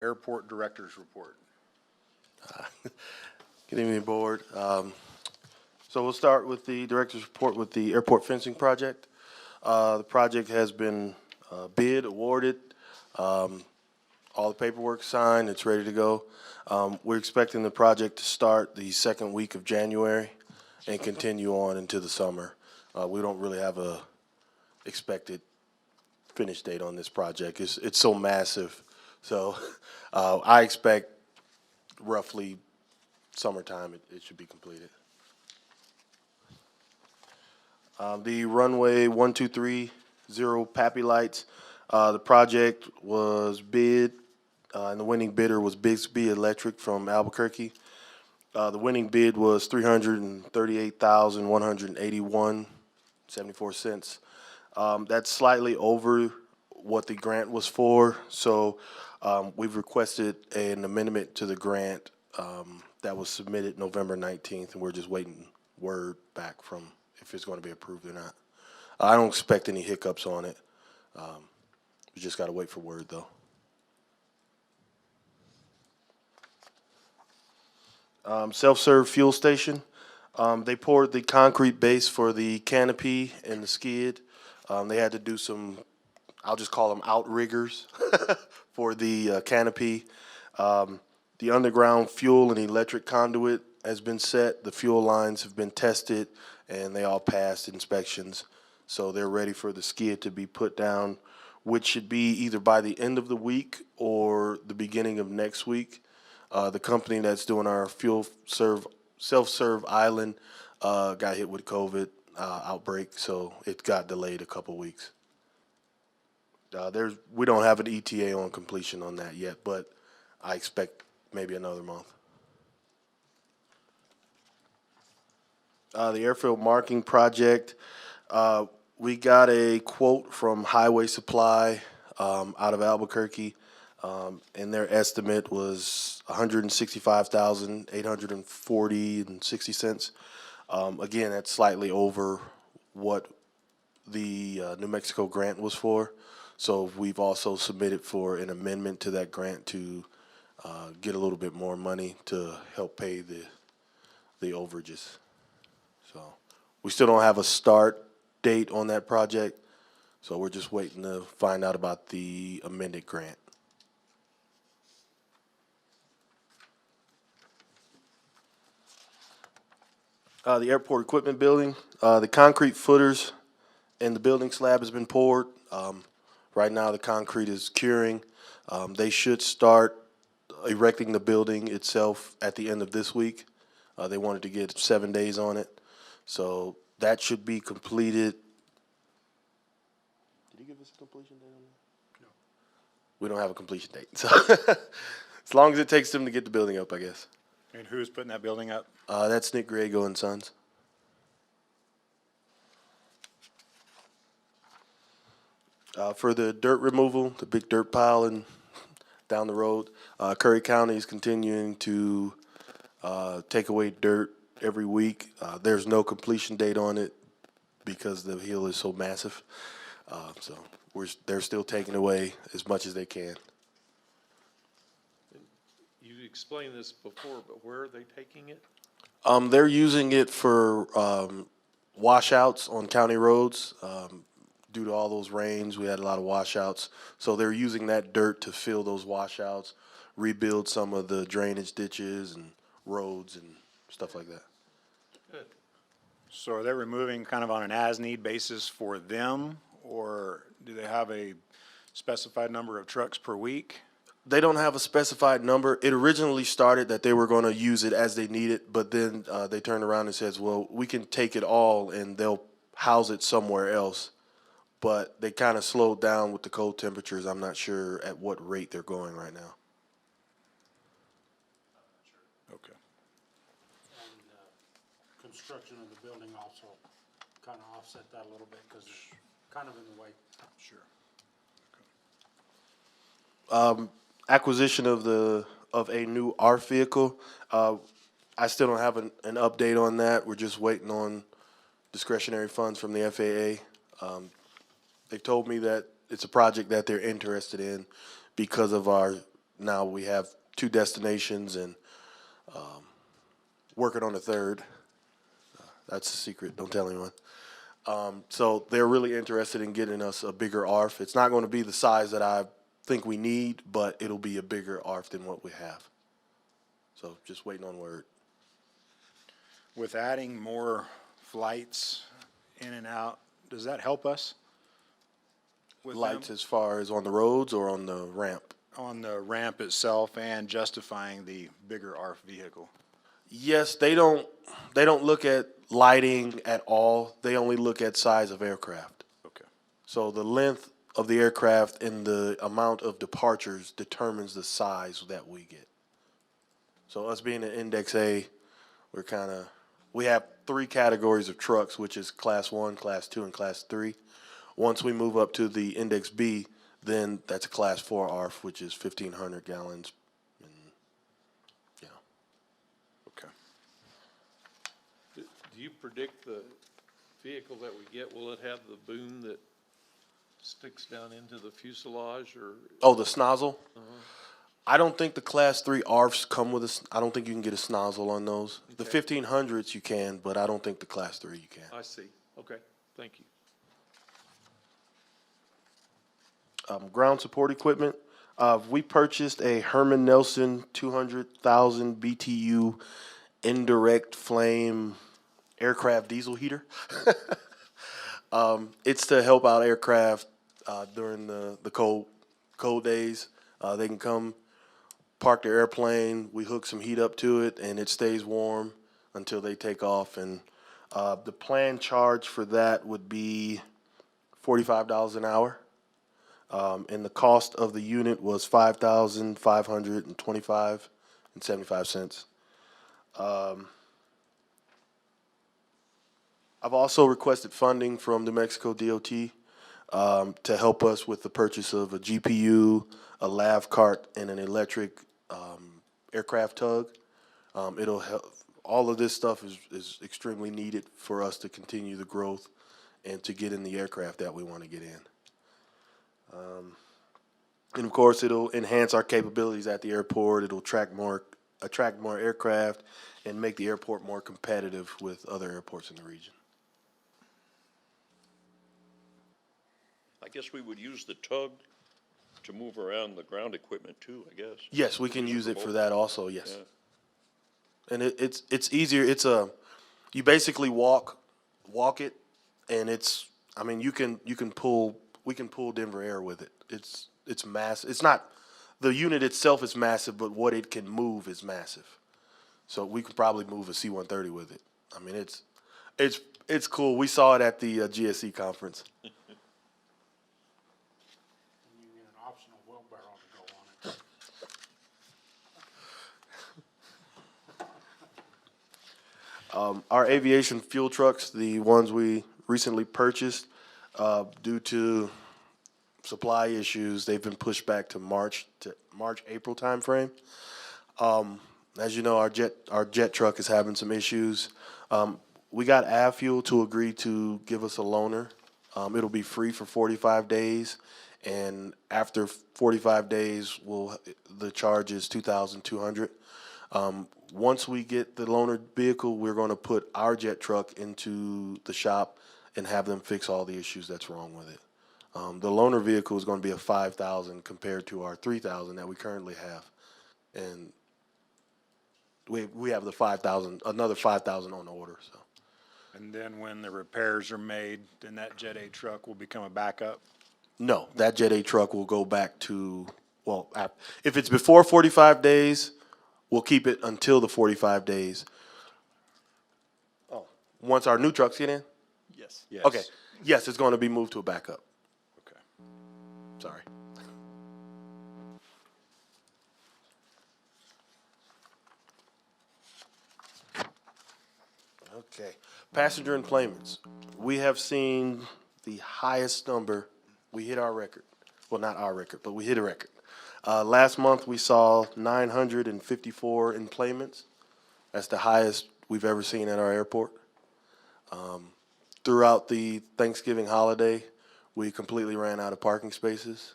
Airport Director's Report. Good evening, Board. So we'll start with the Director's Report with the airport fencing project. The project has been bid, awarded, all the paperwork signed, it's ready to go. We're expecting the project to start the second week of January and continue on into the summer. We don't really have a expected finish date on this project. It's so massive. So I expect roughly summertime it should be completed. The runway 1230 Pappy lights, the project was bid, and the winning bidder was Bixby Electric from Albuquerque. The winning bid was $338,181.74. That's slightly over what the grant was for, so we've requested an amendment to the grant that was submitted November 19th, and we're just waiting word back from if it's going to be approved or not. I don't expect any hiccups on it. We just got to wait for word, though. Self-serve fuel station. They poured the concrete base for the canopy and the skid. They had to do some, I'll just call them outriggers for the canopy. The underground fuel and electric conduit has been set. The fuel lines have been tested, and they all passed inspections. So they're ready for the skid to be put down, which should be either by the end of the week or the beginning of next week. The company that's doing our self-serve island got hit with COVID outbreak, so it got delayed a couple weeks. We don't have an ETA on completion on that yet, but I expect maybe another month. The airfield marking project, we got a quote from Highway Supply out of Albuquerque, and their estimate was $165,840.60. Again, that's slightly over what the New Mexico grant was for. So we've also submitted for an amendment to that grant to get a little bit more money to help pay the overages. So we still don't have a start date on that project, so we're just waiting to find out about the amended grant. The airport equipment building, the concrete footers and the building slab has been poured. Right now the concrete is curing. They should start erecting the building itself at the end of this week. They wanted to get 7 days on it. So that should be completed. Did he give us a completion date on that? No. We don't have a completion date. So as long as it takes them to get the building up, I guess. And who's putting that building up? That's Nick Griego and Sons. For the dirt removal, the big dirt pile and down the road, Curry County is continuing to take away dirt every week. There's no completion date on it because the hill is so massive. So they're still taking away as much as they can. You explained this before, but where are they taking it? They're using it for washouts on county roads. Due to all those rains, we had a lot of washouts. So they're using that dirt to fill those washouts, rebuild some of the drainage ditches and roads and stuff like that. Good. So are they removing kind of on an as-need basis for them, or do they have a specified number of trucks per week? They don't have a specified number. It originally started that they were going to use it as they need it, but then they turned around and says, well, we can take it all and they'll house it somewhere else. But they kind of slowed down with the cold temperatures. I'm not sure at what rate they're going right now. Okay. And construction of the building also kind of offset that a little bit because it's kind of in the way. Sure. Acquisition of a new ARF vehicle. I still don't have an update on that. We're just waiting on discretionary funds from the FAA. They've told me that it's a project that they're interested in because of our now we have 2 destinations and working on a third. That's a secret. Don't tell anyone. So they're really interested in getting us a bigger ARF. It's not going to be the size that I think we need, but it'll be a bigger ARF than what we have. So just waiting on word. With adding more flights in and out, does that help us? With them? Lights as far as on the roads or on the ramp? On the ramp itself and justifying the bigger ARF vehicle? Yes, they don't look at lighting at all. They only look at size of aircraft. Okay. So the length of the aircraft and the amount of departures determines the size that we get. So us being an Index A, we have 3 categories of trucks, which is Class 1, Class 2, and Class 3. Once we move up to the Index B, then that's a Class 4 ARF, which is 1,500 gallons. And, you know. Okay. Do you predict the vehicle that we get, will it have the boom that sticks down into the fuselage or? Oh, the snozzle? I don't think the Class 3 ARFs come with I don't think you can get a snozzle on those. The Okay. 1500s you can, but I don't think the Class 3 you can. I see. Okay, thank you. Ground support equipment. We purchased a Herman Nelson 200,000 BTU indirect flame aircraft diesel heater. It's to help out aircraft during the cold days. They can come park their airplane. We hook some heat up to it, and it stays warm until they take off. And the planned charge for that would be $45 an hour. And the cost of the unit was $5,525.75. I've also requested funding from New Mexico DOT to help us with the purchase of a GPU, a lav cart, and an electric aircraft tug. It'll help. All of this stuff is extremely needed for us to continue the growth and to get in the aircraft that we want to get in. And of course, it'll enhance our capabilities at the airport. It'll attract more aircraft and make the airport more competitive with other airports in the region. I guess we would use the tug to move around the ground equipment too, I guess. Yes, we can use it for that also, yes. Yeah. And it's easier. You basically walk it, and we can pull Denver Air with it. It's massive. It's not, the unit itself is massive, but what it can move is massive. So we could probably move a C-130 with it. I mean, it's cool. We saw it at the GSC conference. And you need an optional wheelbarrow to go on it. Our aviation fuel trucks, the ones we recently purchased, due to supply issues, they've been pushed back to March, April timeframe. As you know, our jet truck is having some issues. We got Airfield to agree to give us a loaner. It'll be free for 45 days, and after 45 days, the charge is $2,200. Once we get the loaner vehicle, we're going to put our jet truck into the shop and have them fix all the issues that's wrong with it. The loaner vehicle is going to be a $5,000 compared to our $3,000 that we currently have, and we have the $5,000, another $5,000 on the order. So. And then when the repairs are made, then that Jet A truck will become a backup? No, that Jet A truck will go back to, if it's before 45 days, we'll keep it until the 45 days. Oh, once our new trucks get in? Yes. Yes. Okay. Yes, it's going to be moved to a backup. Okay. Sorry. Okay. Passenger Emplainments. We have seen the highest number. We hit our record. Well, not our record, but we hit a record. Last month we saw 954 emplainments. That's the highest we've ever seen at our airport. Throughout the Thanksgiving holiday, we completely ran out of parking spaces,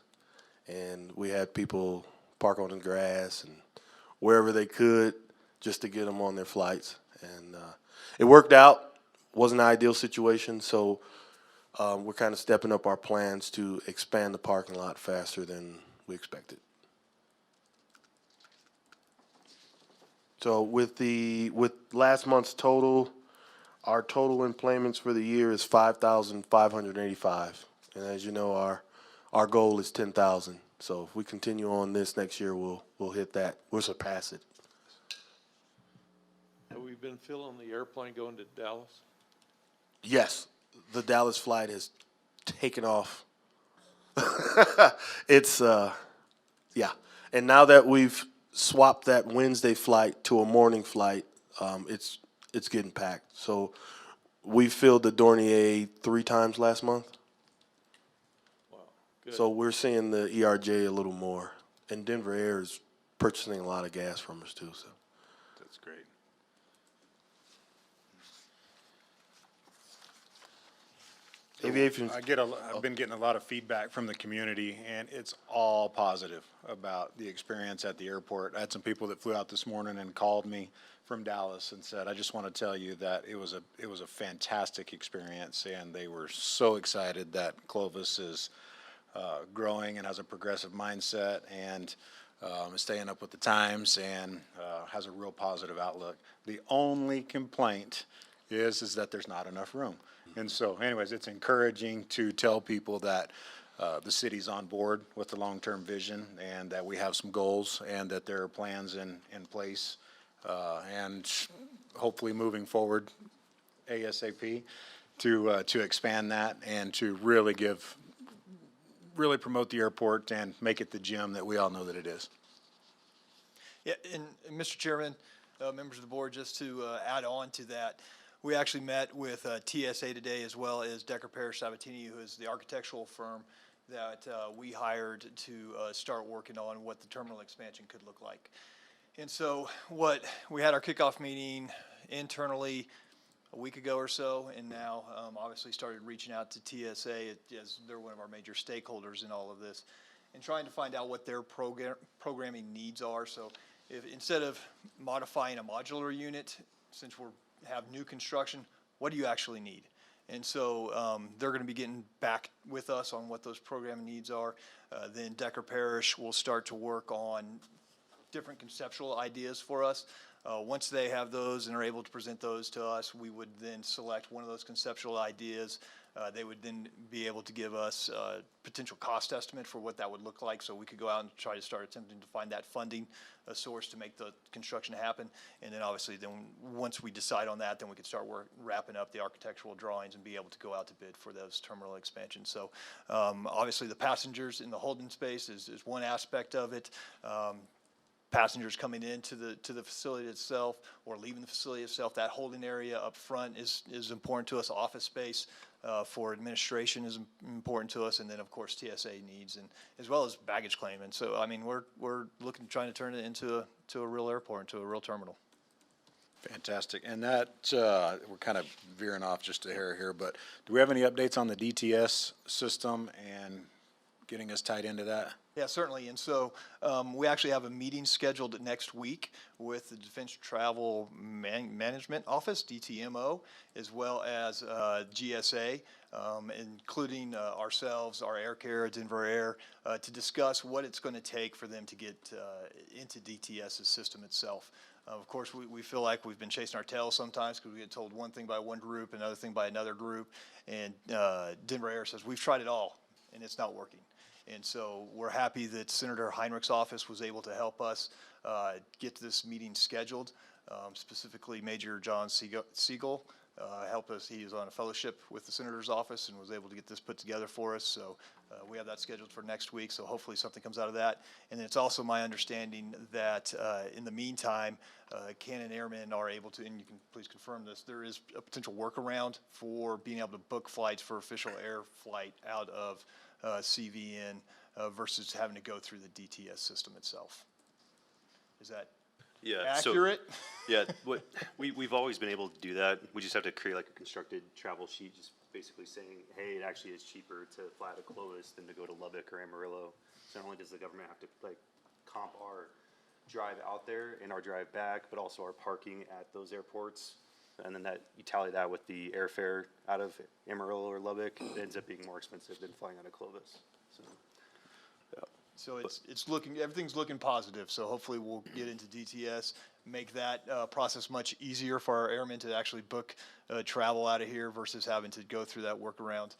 and we had people park on the grass and wherever they could just to get them on their flights. And it worked out. Wasn't an ideal situation, so we're kind of stepping up our plans to expand the parking lot faster than we expected. So with last month's total, our total Emplainments for the year is 5,585, and as you know, our goal is 10,000. So if we continue on this next year, we'll hit that. We'll surpass it. Have we been filling the airplane going to Dallas? Yes, the Dallas flight has taken off. It's yeah, and now that we've swapped that Wednesday flight to a morning flight, it's getting packed. So we filled the Dornier 3 times last month. Wow, good. So we're seeing the ERJ a little more, and Denver Air is purchasing a lot of gas from us too. So That's great. Aviation. I've been getting a lot of feedback from the community, and it's all positive about the experience at the airport. I had some people that flew out this morning and called me from Dallas and said, "I just want to tell you that it was a fantastic experience," and they were so excited that Clovis is growing and has a progressive mindset and is staying up with the times and has a real positive outlook. The only complaint is that there's not enough room. And so anyways, it's encouraging to tell people that the city's on board with the long-term vision and that we have some goals and that there are plans in place and hopefully moving forward ASAP to expand that and to really promote the airport and make it the gem that we all know that it is. Yeah, and Mr. Chairman, members of the board, just to add on to that, we actually met with TSA today as well as Decker Parrish Sabatini, who is the architectural firm that we hired to start working on what the terminal expansion could look like. And so we had our kickoff meeting internally a week ago or so, and now obviously started reaching out to TSA as they're one of our major stakeholders in all of this, and trying to find out what their programming needs are. So if instead of modifying a modular unit, since we have new construction, what do you actually need? And so they're going to be getting back with us on what those programming needs are. Then Decker Parrish will start to work on different conceptual ideas for us. Once they have those and are able to present those to us, we would then select one of those conceptual ideas. They would then be able to give us a potential cost estimate for what that would look like, so we could go out and try to start attempting to find that funding source to make the construction happen. And then obviously, then once we decide on that, then we could start wrapping up the architectural drawings and be able to go out to bid for those terminal expansions. So obviously, the passengers in the holding space is one aspect of it. Passengers coming into the facility itself or leaving the facility itself, that holding area up front is important to us. Office space for administration is important to us, and then of course TSA needs, and as well as baggage claim. And so I mean we're trying to turn it into a real airport, into a real terminal. Fantastic. And that, we're kind of veering off just a hair here, but do we have any updates on the DTS system and getting us tied into that? Yeah, certainly. And so we actually have a meeting scheduled next week with the Defense Travel Management Office, DTMO, as well as GSA, including ourselves, our Air Care, Denver Air, to discuss what it's going to take for them to get into DTS's system itself. Of course, we feel like we've been chasing our tails sometimes because we get told one thing by one group, another thing by another group, and Denver Air says, we've tried it all, and it's not working. And so we're happy that Senator Heinrich's office was able to help us get this meeting scheduled. Specifically, Major John Siegel helped us. He is on a fellowship with the Senator's office and was able to get this put together for us. So we have that scheduled for next week, so hopefully something comes out of that. And then it's also my understanding that in the meantime, Canon Airmen are able to, and you can please confirm this, there is a potential workaround for being able to book flights for official air flight out of CVN versus having to go through the DTS system itself. Is that accurate? Yeah, we've always been able to do that. We just have to create like a constructed travel sheet, just basically saying, hey, it actually is cheaper to fly to Clovis than to go to Lubbock or Amarillo. So not only does the government have to like comp our drive out there and our drive back, but also our parking at those airports. And then you tally that with the airfare out of Amarillo or Lubbock, it ends up being more expensive than flying out of Clovis. So, So it's looking, everything's looking positive, so hopefully we'll get into DTS, make that process much easier for our airmen to actually book travel out of here versus having to go through that workaround.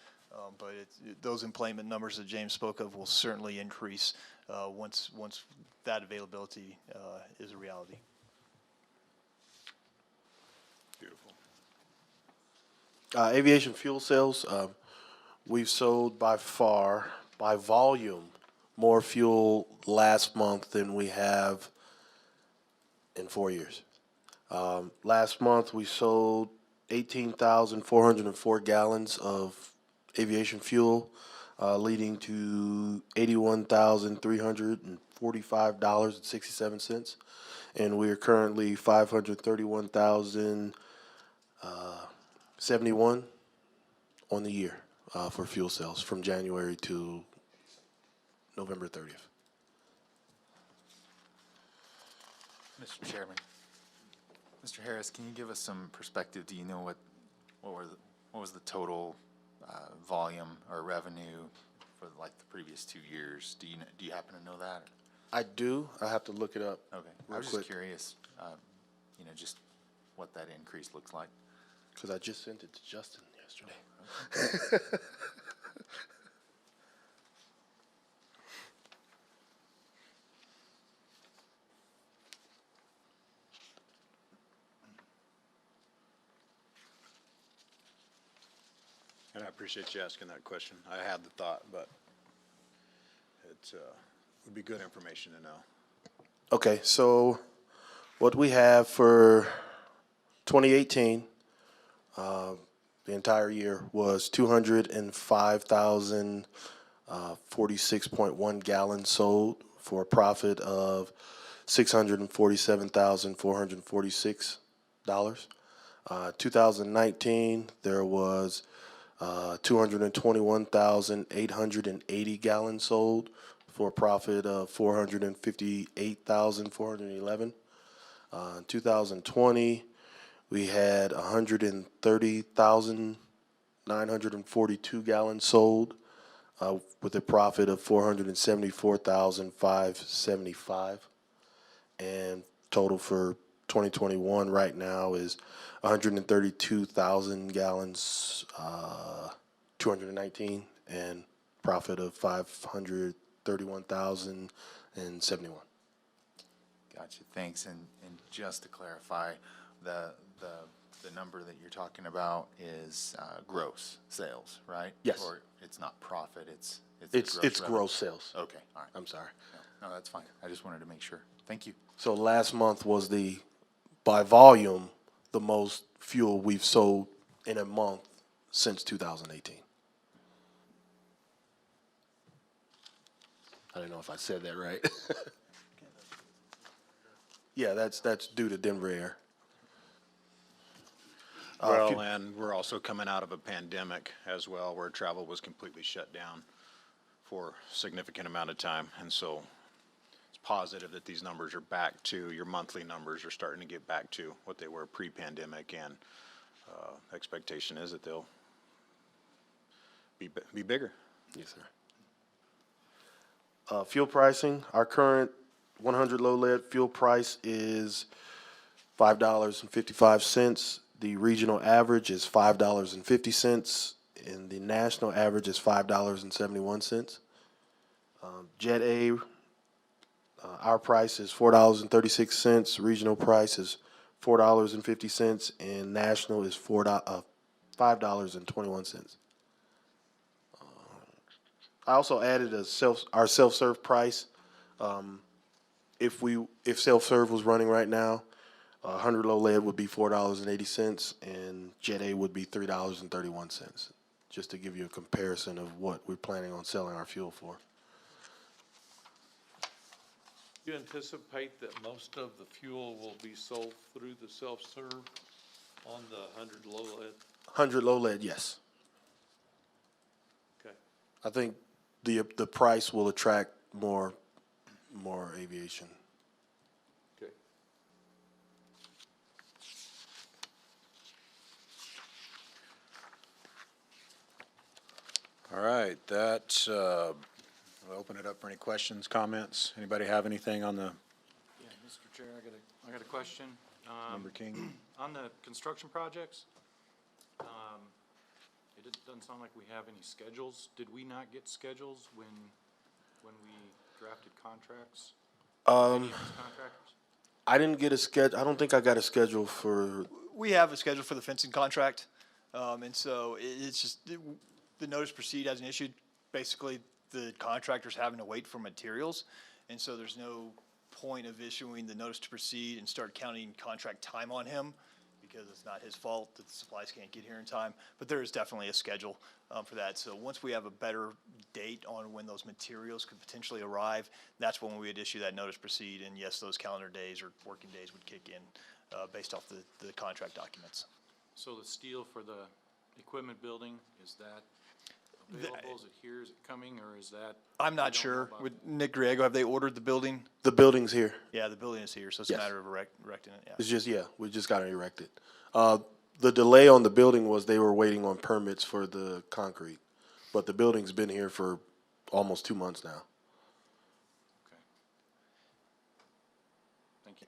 But those employment numbers that James spoke of will certainly increase once that availability is a reality. Beautiful. Aviation fuel sales, we've sold by far, by volume, more fuel last month than we have in 4 years. Last month, we sold 18,404 gallons of aviation fuel, leading to $81,345.67. And we are currently 531,071 on the year for fuel sales from January to November 30th. Mr. Chairman, Mr. Harris, can you give us some perspective? Do you know what was the total volume or revenue for like the previous 2 years? Do you happen to know that? I do. I have to look it up. Okay, real I was quick, just curious, just what that increase looks like. because I just sent it to Justin yesterday. And I appreciate you asking that question. I had the thought, but it would be good information to know. Okay, so what we have for 2018, the entire year was 205,046.1 gallons sold for a profit of $647,446. 2019, there was 221,880 gallons sold for a profit of $458,411. In 2020, we had 130,942 gallons sold with a profit of $474,575. And total for 2021 right now is 132,000 gallons, 219, and profit of 531,071. Gotcha, thanks. And just to clarify, the number that you're talking about is gross sales, right? Yes. Or it's not profit, it's It's revenue? gross sales. Okay, all right. I'm sorry. No, that's fine. I just wanted to make sure. Thank you. So last month was by volume, the most fuel we've sold in a month since 2018. I don't know if I said that right. Yeah, that's due to Denver Air. Well, and we're also coming out of a pandemic as well, where travel was completely shut down for a significant amount of time. And so it's positive that these numbers are back to, your monthly numbers are starting to get back to what they were pre-pandemic, and expectation is that they'll be bigger. Yes, sir. Fuel pricing, our current 100 low lead fuel price is $5.55. The regional average is $5.50, and the national average is $5.71. Jet A, our price is $4.36. Regional price is $4.50, and national is $5.21. I also added our self-serve price. If self-serve was running right now, 100 low lead would be $4.80, and Jet A would be $3.31. Just to give you a comparison of what we're planning on selling our fuel for. You anticipate that most of the fuel will be sold through the self-serve on the 100 low lead? 100 low lead, yes. Okay. I think the price will attract more more aviation. Okay. All right, we'll open it up for any questions, comments. Anybody have anything on the, Yeah, Mr. Chair, I got a question. Member King? On the construction projects, it doesn't sound like we have any schedules. Did we not get schedules when we drafted contracts? Any of these contractors? I didn't get a schedule. I don't think I got a schedule for. We have a schedule for the fencing contract, and so it's just, the notice to proceed hasn't issued. Basically, the contractor's having to wait for materials, and so there's no point of issuing the notice to proceed and start counting contract time on him, because it's not his fault that the supplies can't get here in time. But there is definitely a schedule for that. So once we have a better date on when those materials could potentially arrive, that's when we would issue that notice to proceed. And yes, those calendar days or working days would kick in based off the contract documents. So the steel for the equipment building, is that available? Is it here? Is it coming, or is that? I'm we not don't know sure. about With that? Nick Griego, have they ordered the building? The building's here. Yeah, the building is here, so it's Yes. a matter of erecting it, yeah. It's just, yeah, we just got it erected. The delay on the building was they were waiting on permits for the concrete, but the building's been here for almost 2 months now. Okay. Thank you.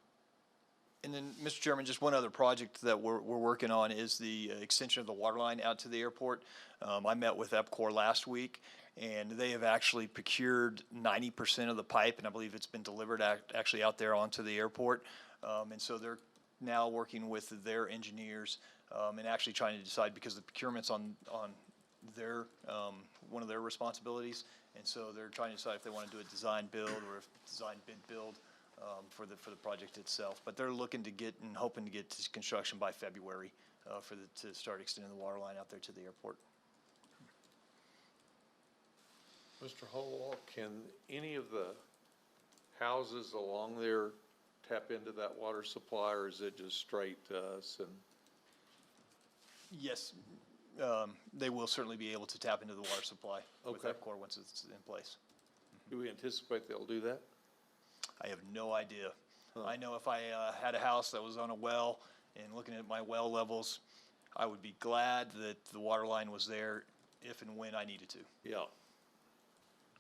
And then, Mr. Chairman, just one other project that we're working on is the extension of the water line out to the airport. I met with EPCOR last week, and they have actually procured 90% of the pipe, and I believe it's been delivered actually out there onto the airport. And so they're now working with their engineers and actually trying to decide, because the procurement's on their, one of their responsibilities. And so they're trying to decide if they want to do a design build or if design bid build for the project itself. But they're looking to get and hoping to get to construction by February to start extending the water line out there to the airport. Mr. Hall, can any of the houses along there tap into that water supply, or is it just straight to us? And Yes, they will certainly be able to tap into the water supply with Okay. EPCOR once it's in place. do we anticipate they'll do that? I have no idea. I know if I had a house that was on a well and looking at my well levels, I would be glad that the water line was there if and when I needed to. Yeah.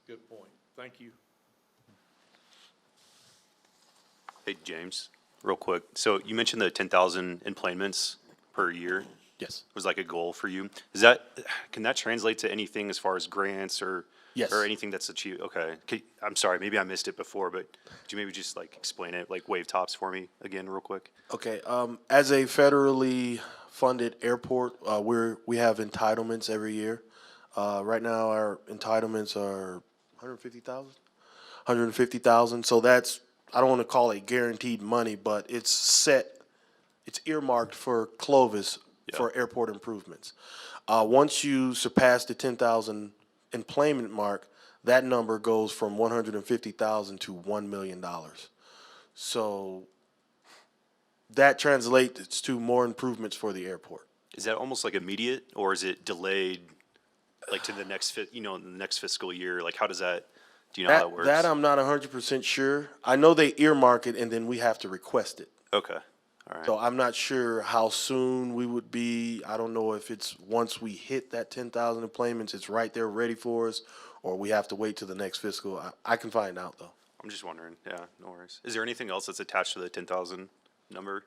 Good point. Thank you. Hey, James, real quick. So you mentioned the 10,000 emplainments per year Yes. was like a goal for you. Can that translate to anything as far as grants or? Yes. Or anything that's achieved? Okay. I'm sorry, maybe I missed it before, but could you maybe just like explain it, like wave tops for me again real quick? Okay, as a federally funded airport, we have entitlements every year. Right now, our entitlements are 150,000. So that's, I don't want to call it guaranteed money, but it's set, it's earmarked for Clovis for airport improvements. Once you surpass the 10,000 emplainment mark, that number goes from 150,000 to $1 million. So that translates to more improvements for the airport. Is that almost like immediate, or is it delayed, like to the next the next fiscal year? Like how does that? Do you know how that works? That I'm not 100% sure. I know they earmark it and then we have to request it. Okay. All right. So I'm not sure how soon we would be. I don't know if it's once we hit that 10,000 employments, it's right there ready for us, or we have to wait till the next fiscal. I can find out though. I'm just wondering. Yeah, no worries. Is there anything else that's attached to the 10,000 number,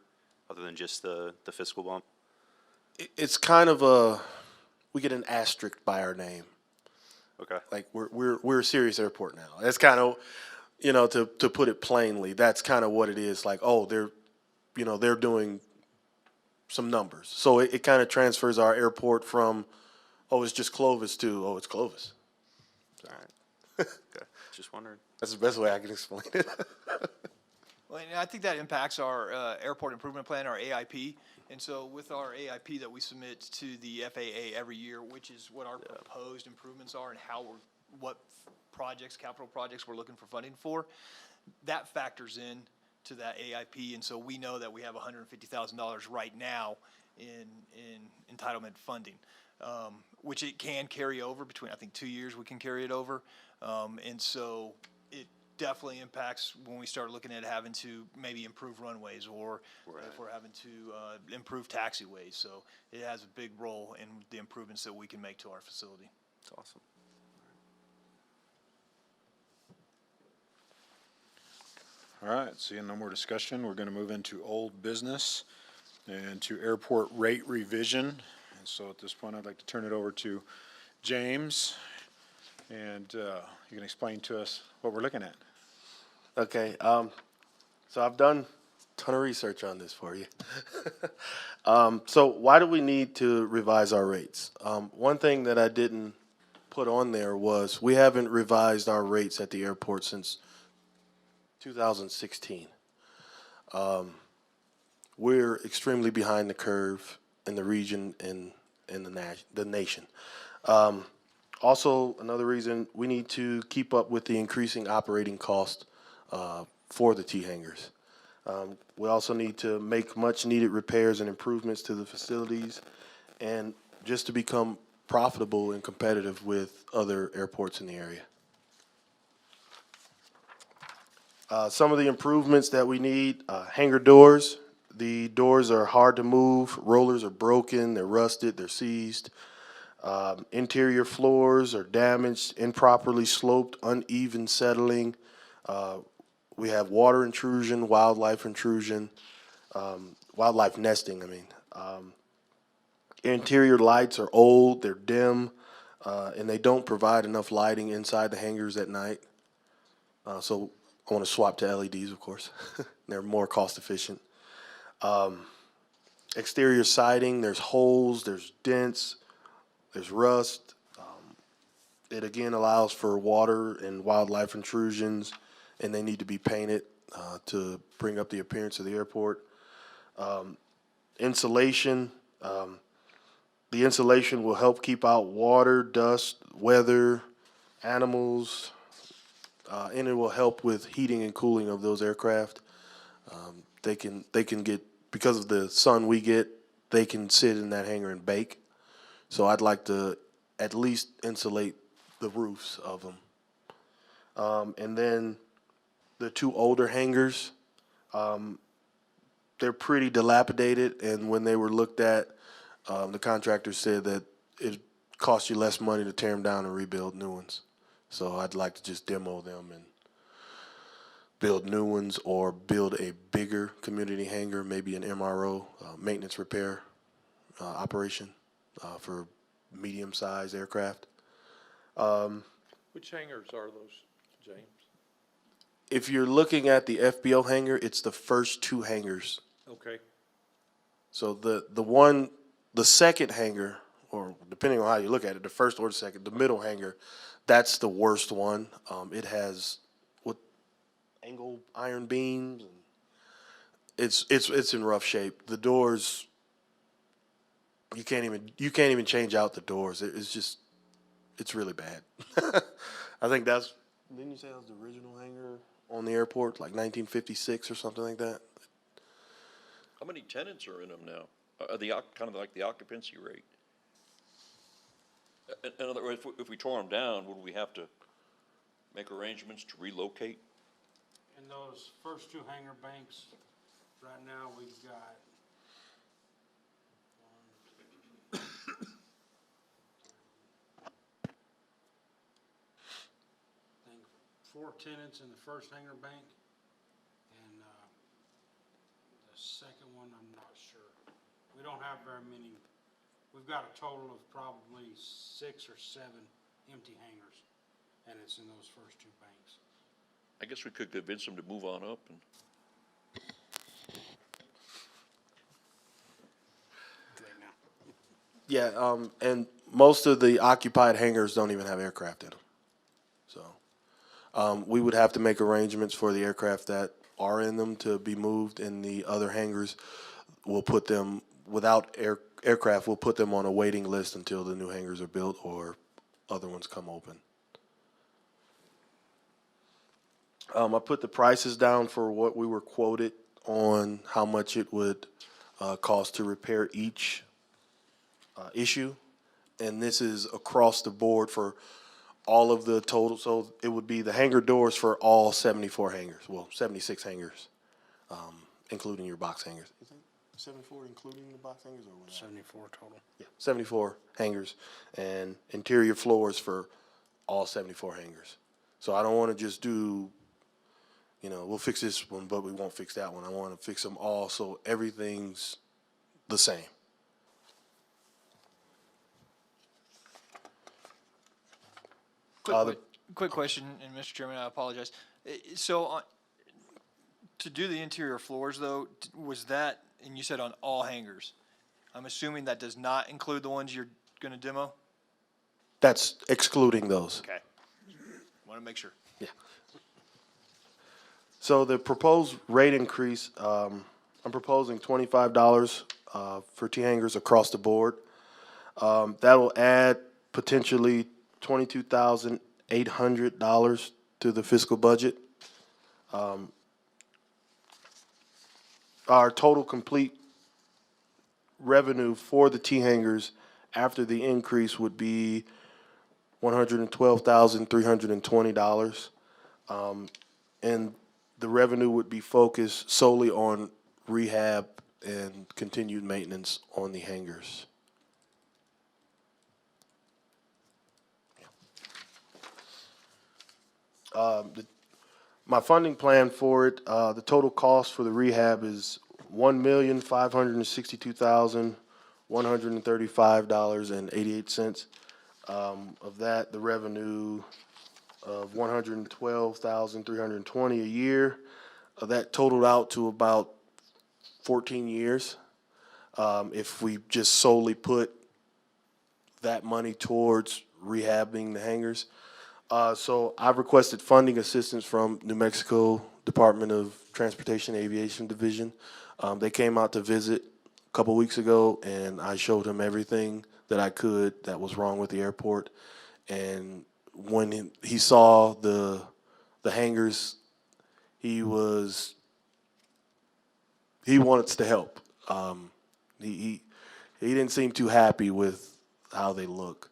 other than just the fiscal bump? It's kind of we get an asterisk by our name. Okay. Like we're a serious airport now. That's kind of, to put it plainly, that's kind of what it is. Like, oh, they're doing some numbers. So it kind of transfers our airport from, oh, it's just Clovis to, oh, it's Clovis. All right. Okay. Just wondering. That's the best way I can explain it. Well, and I think that impacts our airport improvement plan, our AIP. And so with our AIP that we submit to the FAA every year, which is what our proposed improvements are and what projects, capital projects we're looking for funding for, that factors in to that AIP. And so we know that we have $150,000 right now in entitlement funding, which it can carry over between, I think, 2 years we can carry it over. And so definitely impacts when we start looking at having to maybe improve runways or if we're having to improve taxiways. So it has a big role in the improvements that we can make to our facility. It's awesome. All right, seeing no more discussion, we're gonna move into old business and to airport rate revision. And so at this point, I'd like to turn it over to James, and you can explain to us what we're looking at. Okay, so I've done a ton of research on this for you. So why do we need to revise our rates? One thing that I didn't put on there was we haven't revised our rates at the airport since 2016. We're extremely behind the curve in the region and in the nation. Also, another reason we need to keep up with the increasing operating cost for the T hangars. We also need to make much needed repairs and improvements to the facilities, and just to become profitable and competitive with other airports in the area. Some of the improvements that we need, hangar doors. The doors are hard to move, rollers are broken, they're rusted, they're seized. Interior floors are damaged, improperly sloped, uneven settling. We have water intrusion, wildlife nesting, I mean. Interior lights are old, they're dim, and they don't provide enough lighting inside the hangars at night. So I want to swap to LEDs, of course. They're more cost efficient. Exterior siding, there's holes, there's dents, there's rust. It again allows for water and wildlife intrusions, and they need to be painted to bring up the appearance of the airport. Insulation, the insulation will help keep out water, dust, weather, animals, and it will help with heating and cooling of those aircraft. They can get, because of the sun we get, they can sit in that hangar and bake. So I'd like to at least insulate the roofs of them. And then the two older hangars, they're pretty dilapidated, and when they were looked at, the contractor said that it costs you less money to tear them down and rebuild new ones. So I'd like to just demo them and build new ones, or build a bigger community hangar, maybe an MRO, maintenance repair operation for medium-sized aircraft. Which hangars are those, James? If you're looking at the FBO hangar, it's the first two hangars. Okay. So the second hangar, or depending on how you look at it, the first or the second, the middle hangar, that's the worst one. It has angle iron beams, and it's in rough shape. The doors, you can't even change out the doors. It's really bad. I think didn't you say that was the original hangar on the airport, like 1956 or something like that? How many tenants are in them now? Kind of like the occupancy rate? In other words, if we tore them down, would we have to make arrangements to relocate? In those first two hangar banks, right now we've got I think 4 tenants in the first hangar bank, and the second one I'm not sure. We don't have very many. We've got a total of probably 6 or 7 empty hangars, and it's in those first two banks. I guess we could convince them to move on up and. Yeah, and most of the occupied hangars don't even have aircraft in them. So we would have to make arrangements for the aircraft that are in them to be moved, and the other hangars, we'll put them without aircraft. We'll put them on a waiting list until the new hangars are built or other ones come open. I put the prices down for what we were quoted on how much it would cost to repair each issue, and this is across the board for all of the total, so it would be the hangar doors for all 74 hangars, well, 76 hangars, including your box hangars. Is it 74 including the box hangars or what? 74 total. Yeah, 74 hangars and interior floors for all 74 hangars. So I don't want to just do, we'll fix this one, but we won't fix that one. I want to fix them all so everything's the same. Quick question, and Mr. Chairman, I apologize. So, to do the interior floors though, was that, and you said on all hangars? I'm assuming that does not include the ones you're gonna demo? That's excluding those. Okay. Wanna make sure. So the proposed rate increase, I'm proposing $25 for T hangars across the board. That will add potentially $22,800 to the fiscal budget. Our total complete revenue for the T hangars after the increase would be $112,320. And the revenue would be focused solely on rehab and continued maintenance on the hangars. My funding plan for it, the total cost for the rehab is $1,562,135.88. Of that, the revenue of $112,320 a year. That totaled out to about 14 years. If we just solely put that money towards rehabbing the hangars. So I've requested funding assistance from New Mexico Department of Transportation Aviation Division. They came out to visit a couple weeks ago, and I showed him everything that I could that was wrong with the airport. And when he saw the hangars, he wants to help. He didn't seem too happy with how they look.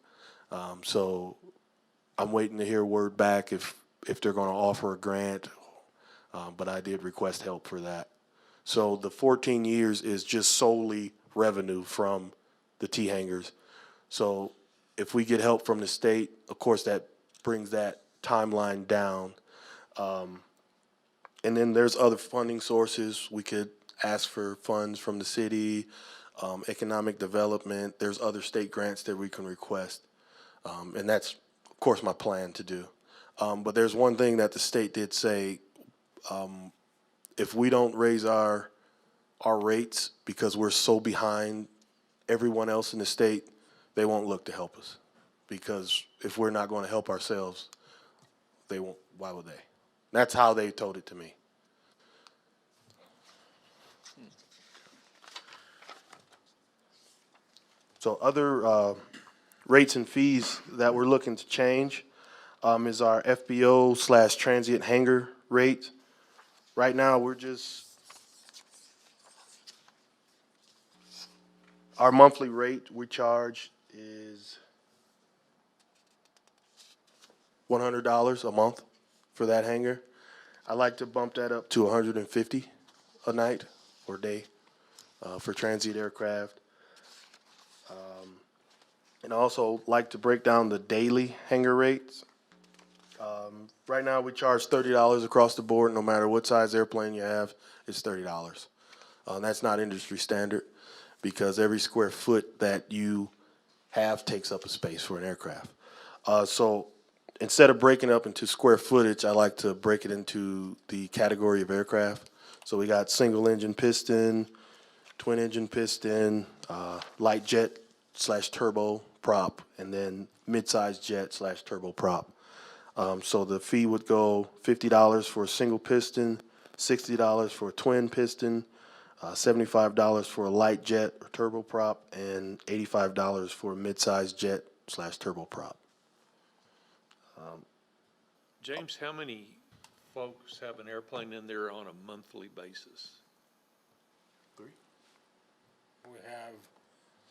So I'm waiting to hear word back if they're going to offer a grant, but I did request help for that. So the 14 years is just solely revenue from the T hangars. So if we get help from the state, of course that brings that timeline down. And then there's other funding sources. We could ask for funds from the city, economic development. There's other state grants that we can request. And that's, of course, my plan to do. But there's one thing that the state did say, if we don't raise our rates because we're so behind everyone else in the state, they won't look to help us. Because if we're not going to help ourselves, they won't, why would they? That's how they told it to me. So other rates and fees that we're looking to change is our FBO/transient hangar rate. Right now, our monthly rate we charge is $100 a month for that hangar. I like to bump that up to $150 a night or day for transient aircraft. And I also like to break down the daily hangar rates. Right now, we charge $30 across the board. No matter what size airplane you have, it's $30. That's not industry standard because every square foot that you have takes up a space for an aircraft. So instead of breaking up into square footage, I like to break it into the category of aircraft. So we got single engine piston, twin engine piston, light jet / turbo prop, and then mid-size jet / turbo prop. So the fee would go $50 for a single piston, $60 for a twin piston, $75 for a light jet or turboprop, and $85 for a mid-size jet / turboprop. James, how many folks have an airplane in there on a monthly basis? We have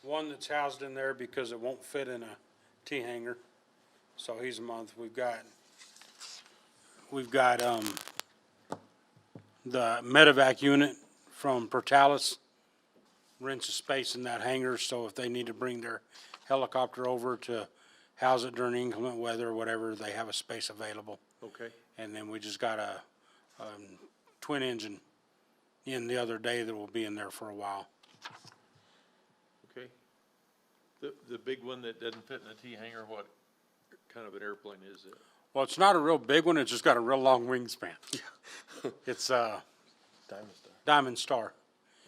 one that's housed in there because it won't fit in a T hangar. So he's a month. We've got the medevac unit from Portalis rents a space in that hangar, so if they need to bring their helicopter over to house it during inclement weather or whatever, they have a space available. Okay. And then we just got a twin engine in the other day that will be in there for a while. Okay. The big one that doesn't fit in the T hangar, what kind of an airplane is it? Well, it's not a real big one, it's just got a real long wingspan. It's a Diamond Star.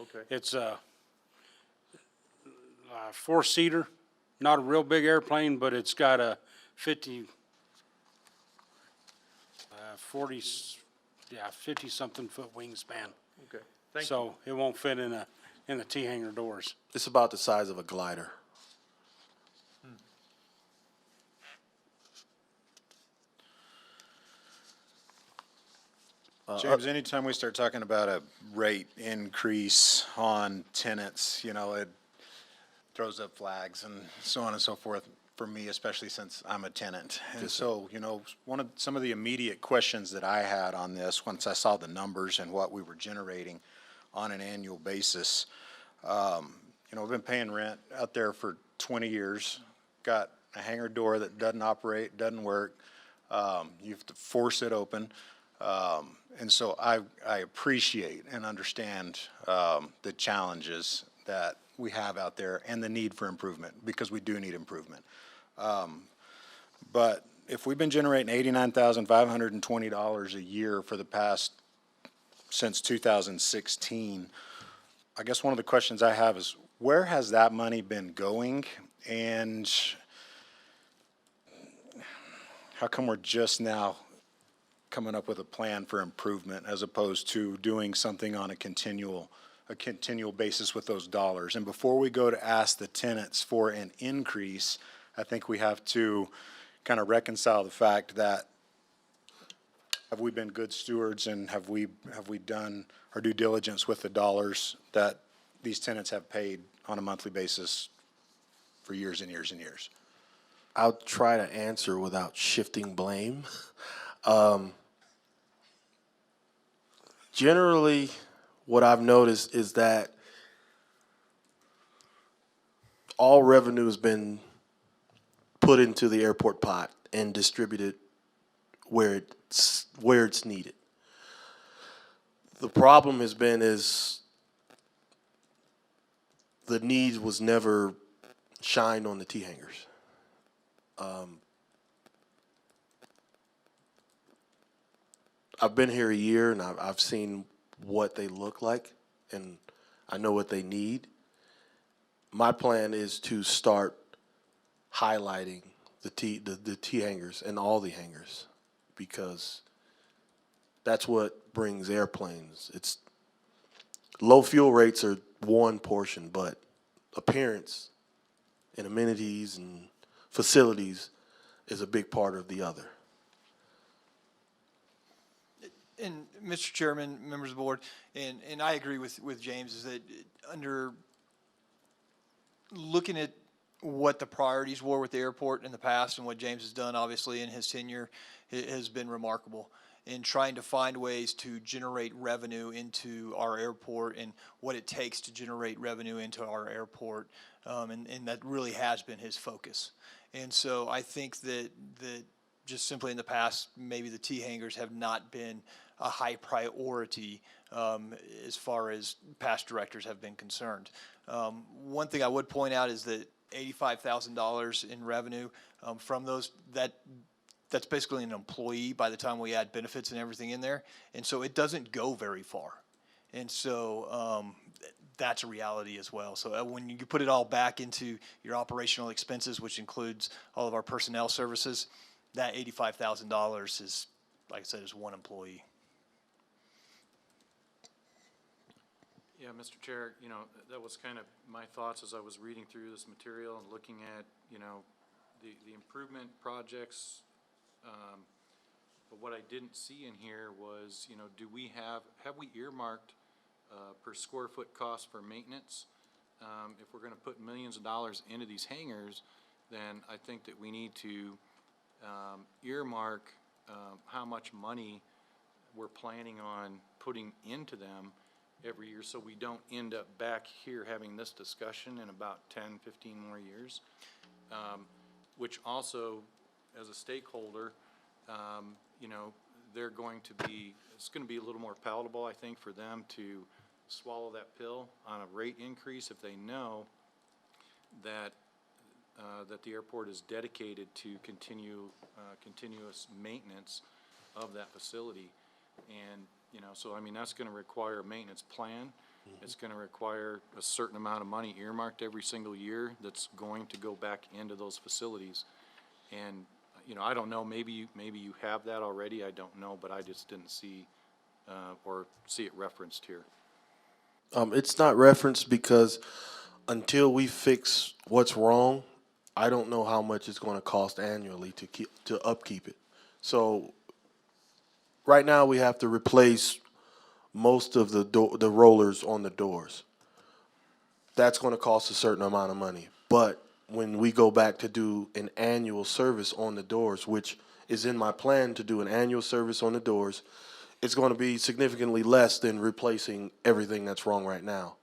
Okay. It's a four-seater, not a real big airplane, but it's got a 50-something foot wingspan. Okay. Thank you. So it won't fit in the T hangar doors. It's about the size of a glider. James, anytime we start talking about a rate increase on tenants, it throws up flags and so on and so forth for me, especially since I'm a tenant. And so, some of the immediate questions that I had on this, once I saw the numbers and what we were generating on an annual basis, we've been paying rent out there for 20 years, got a hangar door that doesn't operate, doesn't work. You have to force it open. And so I appreciate and understand the challenges that we have out there and the need for improvement, because we do need improvement. But if we've been generating $89,520 a year for the past, since 2016, I guess one of the questions I have is, where has that money been going? And how come we're just now coming up with a plan for improvement as opposed to doing something on a continual basis with those dollars? And before we go to ask the tenants for an increase, I think we have to kind of reconcile the fact that, have we been good stewards, and have we done our due diligence with the dollars that these tenants have paid on a monthly basis for years and years and years? I'll try to answer without shifting blame. Generally, what I've noticed is that all revenue has been put into the airport pot and distributed where it's needed. The problem has been is the need was never shined on the T hangars. I've been here a year, and I've seen what they look like, and I know what they need. My plan is to start highlighting the T hangars and all the hangars, because that's what brings airplanes. It's low fuel rates are one portion, but appearance and amenities and facilities is a big part of the other. And Mr. Chairman, members of the board, and I agree with James, is that under looking at what the priorities were with the airport in the past and what James has done, obviously, in his tenure, it has been remarkable in trying to find ways to generate revenue into our airport and what it takes to generate revenue into our airport. And that really has been his focus. And so I think that just simply in the past, maybe the T hangars have not been a high priority as far as past directors have been concerned. One thing I would point out is that $85,000 in revenue from those, that's basically an employee by the time we add benefits and everything in there. And so it doesn't go very far. And so that's a reality as well. So when you put it all back into your operational expenses, which includes all of our personnel services, that $85,000 is, like I said, is one employee. Yeah, Mr. Chair, that was kind of my thoughts as I was reading through this material and looking at, the improvement projects. But what I didn't see in here was, do we have we earmarked per square foot cost for maintenance? If we're gonna put millions of dollars into these hangars, then I think that we need to earmark how much money we're planning on putting into them every year, so we don't end up back here having this discussion in about 10, 15 more years. Which also, as a stakeholder, you know, they're going to be, it's going to be a little more palatable, I think, for them to swallow that pill on a rate increase if they know that, that the airport is dedicated to continuous maintenance of that facility. And, you know, so I mean, that's gonna require a maintenance plan. It's gonna require a certain amount of money earmarked every single year that's going to go back into those facilities. And, you know, I don't know, maybe you have that already, I don't know, but I just didn't see, or see it referenced here. It's not referenced because until we fix what's wrong, I don't know how much it's going to cost annually to upkeep it. So right now we have to replace most of the rollers on the doors. That's going to cost a certain amount of money. But when we go back to do an annual service on the doors, which is in my plan to do an annual service on the doors, it's going to be significantly less than replacing everything that's wrong right now.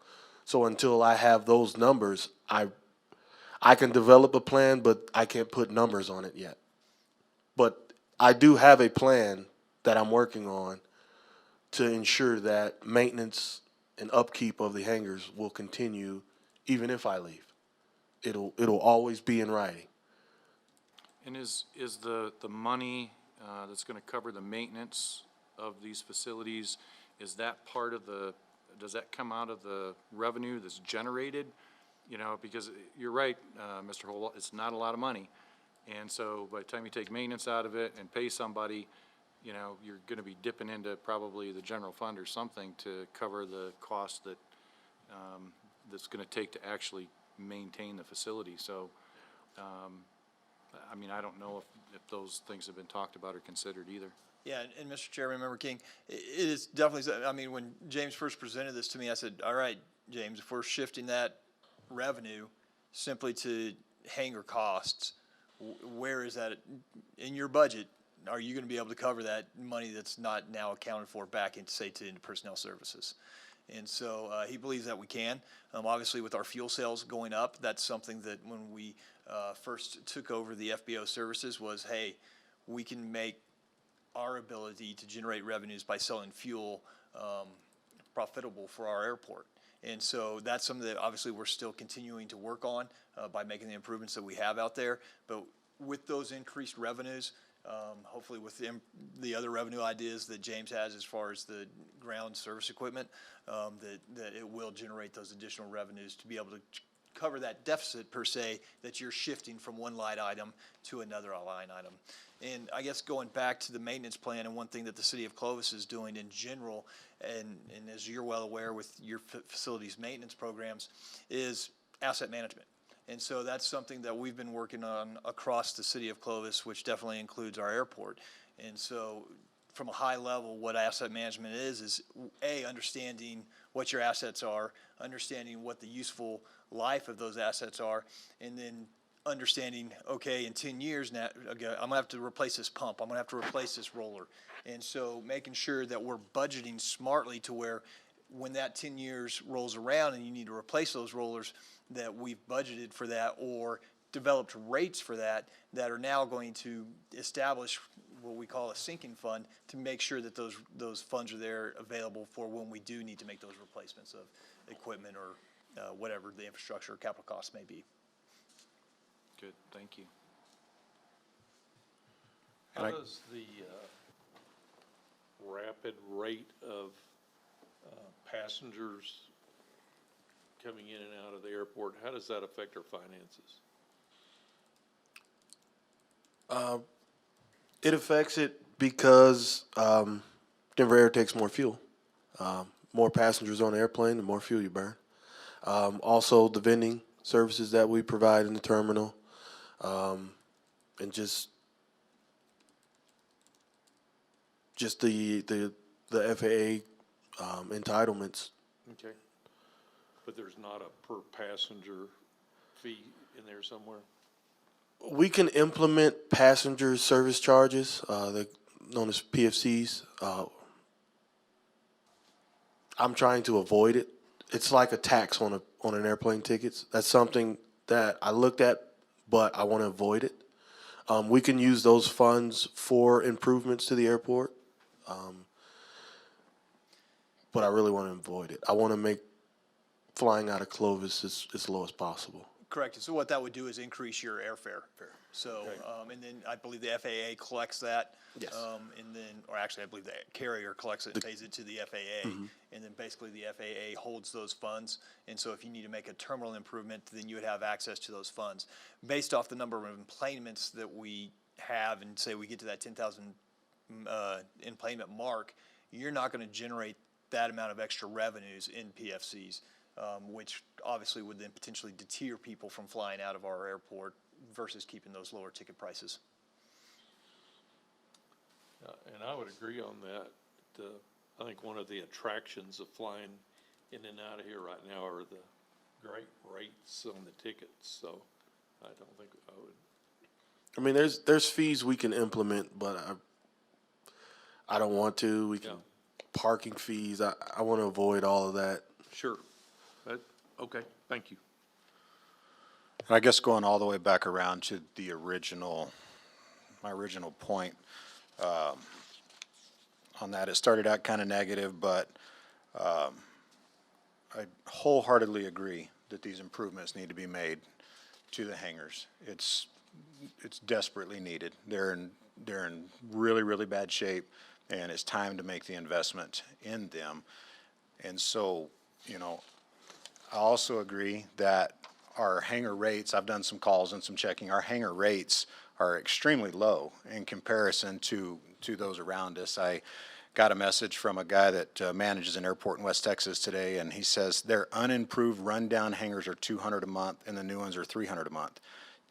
So until I have those numbers, I can develop a plan, but I can't put numbers on it yet. But I do have a plan that I'm working on to ensure that maintenance and upkeep of the hangars will continue even if I leave. It'll always be in writing. And is the money that's gonna cover the maintenance of these facilities, is that part of the, does that come out of the revenue that's generated? You know, because you're right, Mr. Hole, it's not a lot of money. And so by the time you take maintenance out of it and pay somebody, you know, you're gonna be dipping into probably the general fund or something to cover the cost that, that's gonna take to actually maintain the facility. So, I mean, I don't know if those things have been talked about or considered either. Yeah, and Mr. Chairman, Member King, it is definitely, I mean, when James first presented this to me, I said, all right, James, if we're shifting that revenue simply to hangar costs, where is that in your budget? Are you gonna be able to cover that money that's not now accounted for back into, say, into personnel services? And so he believes that we can. Obviously, with our fuel sales going up, that's something that when we first took over the FBO services was, hey, we can make our ability to generate revenues by selling fuel profitable for our airport. And so that's something that obviously we're still continuing to work on by making the improvements that we have out there. But with those increased revenues, hopefully with the other revenue ideas that James has as far as the ground service equipment, that it will generate those additional revenues to be able to cover that deficit per se that you're shifting from one line item to another line item. And I guess going back to the maintenance plan, and one thing that the city of Clovis is doing in general, and as you're well aware with your facilities maintenance programs, is asset management. And so that's something that we've been working on across the city of Clovis, which definitely includes our airport. And so from a high level, what asset management is A, understanding what your assets are, understanding what the useful life of those assets are, and then understanding, okay, in 10 years now, okay, I'm gonna have to replace this pump, I'm gonna have to replace this roller. And so making sure that we're budgeting smartly to where when that 10 years rolls around and you need to replace those rollers, that we've budgeted for that or developed rates for that are now going to establish what we call a sinking fund to make sure that those funds are there available for when we do need to make those replacements of equipment or whatever the infrastructure or capital costs may be. Good, thank you. How does the rapid rate of passengers coming in and out of the airport, how does that affect our finances? It affects it because Denver Air takes more fuel. More passengers on the airplane, the more fuel you burn. Also, the vending services that we provide in the terminal, and just the FAA entitlements. Okay. But there's not a per passenger fee in there somewhere? We can implement passenger service charges, they're known as PFCs. I'm trying to avoid it. It's like a tax on an airplane tickets. That's something that I looked at, but I want to avoid it. We can use those funds for improvements to the airport, but I really want to avoid it. I want to make flying out of Clovis as low as possible. Correct. So what that would do is increase your airfare. So, and then I believe the FAA collects that. Yes. And then, or actually, I believe the carrier collects it and pays it to the FAA. Mm-hmm. And then basically the FAA holds those funds. And so if you need to make a terminal improvement, then you would have access to those funds. Based off the number of emplainments that we have, and say we get to that 10,000 emplainment mark, you're not going to generate that amount of extra revenues in PFCs, which obviously would then potentially deter people from flying out of our airport versus keeping those lower ticket prices. And I would agree on that. I think one of the attractions of flying in and out of here right now are the great rates on the tickets, so I don't think I would. I mean, there's fees we can implement, but I don't want to. We can parking fees. I want to avoid all of that. Sure. Okay, thank you. I guess going all the way back around to the my original point, on that, it started out kind of negative, but, I wholeheartedly agree that these improvements need to be made to the hangars. It's desperately needed. They're in really, really bad shape, and it's time to make the investment in them. And so, I also agree that our hangar rates, I've done some calls and some checking, our hangar rates are extremely low in comparison to those around us. I got a message from a guy that manages an airport in West Texas today, and he says their unimproved rundown hangars are $200 a month and the new ones are $300 a month.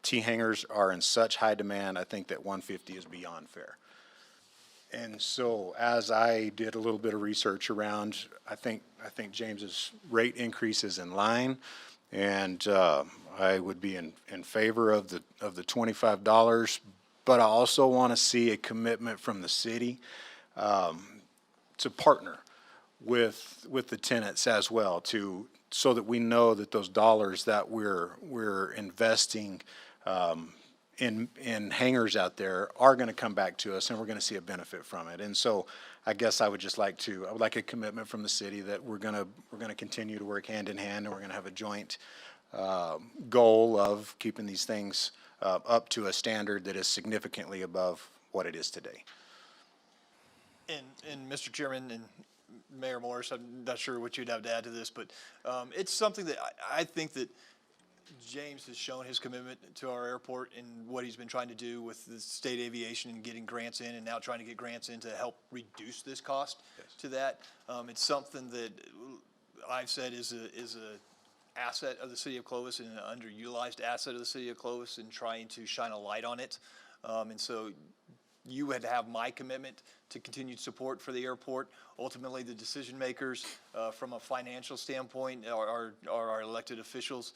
T hangars are in such high demand, I think that $150 is beyond fair. And so as I did a little bit of research around, I think James's rate increase is in line, and I would be in favor of the $25, but I also want to see a commitment from the city to partner with the tenants as well, so that we know that those dollars that we're investing in hangars out there are going to come back to us, and we're going to see a benefit from it. And so I guess I would like a commitment from the city that we're going to continue to work hand in hand, and we're going to have a joint goal of keeping these things up to a standard that is significantly above what it is today. And Mr. Chairman and Mayor Morris, I'm not sure what you'd have to add to this, but it's something that I think that James has shown his commitment to our airport and what he's been trying to do with the state aviation and getting grants in, and now trying to get grants in to help reduce this cost to that. It's something that I've said is a asset of the city of Clovis and an underutilized asset of the city of Clovis, and trying to shine a light on it. And so you would have my commitment to continued support for the airport. Ultimately, the decision makers from a financial standpoint are our elected officials.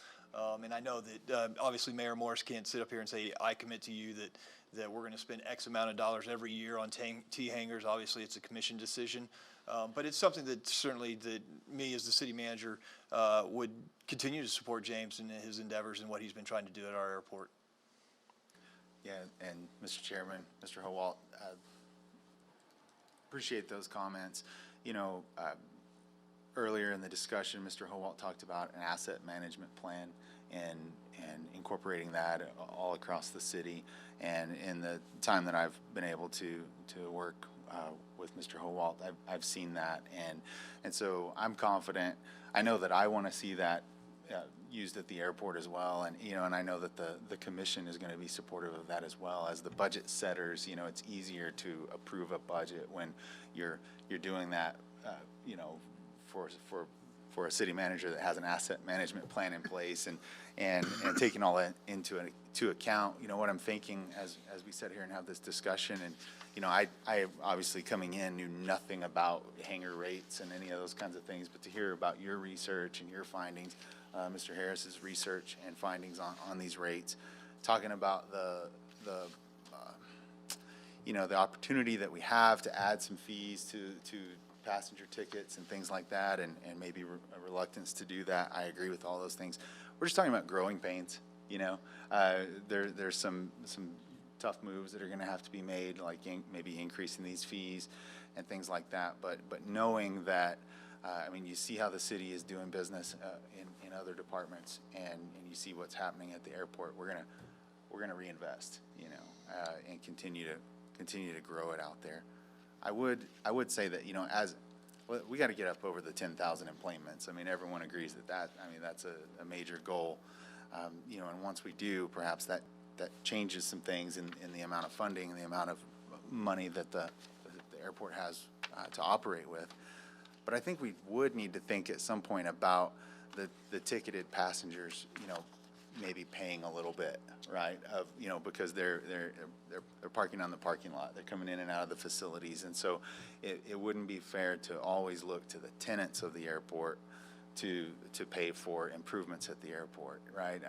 And I know that obviously Mayor Morris can't sit up here and say, I commit to you that we're going to spend X amount of dollars every year on T hangars. Obviously, it's a commission decision. But it's something that certainly that me as the city manager would continue to support James in his endeavors and what he's been trying to do at our airport. Yeah, and Mr. Chairman, Mr. Howalt, appreciate those comments. Earlier in the discussion, Mr. Howalt talked about an asset management plan and incorporating that all across the city. And in the time that I've been able to work with Mr. Howalt, I've seen that, and so I'm confident. I know that I want to see that used at the airport as well, and I know that the commission is going to be supportive of that as well. As the budget setters, it's easier to approve a budget when you're doing that, for a city manager that has an asset management plan in place and taking all that into account. What I'm thinking as we sit here and have this discussion, and I obviously coming in knew nothing about hangar rates and any of those kinds of things, but to hear about your research and your findings, Mr. Harris's research and findings on these rates, talking about the opportunity that we have to add some fees to passenger tickets and things like that, and maybe a reluctance to do that. I agree with all those things. We're just talking about growing pains, there's some tough moves that are gonna have to be made, like maybe increasing these fees and things like that, but knowing that, you see how the city is doing business, in other departments, and you see what's happening at the airport. We're gonna reinvest, and continue to grow it out there. I would say that, we got to get up over the 10,000 emplainments. Everyone agrees that's a major goal. And once we do, perhaps that changes some things in the amount of funding and the amount of money that the airport has to operate with. But I think we would need to think at some point about the ticketed passengers, maybe paying a little bit, right? Because they're parking on the parking lot, they're coming in and out of the facilities, and so it wouldn't be fair to always look to the tenants of the airport to pay for improvements at the airport, right?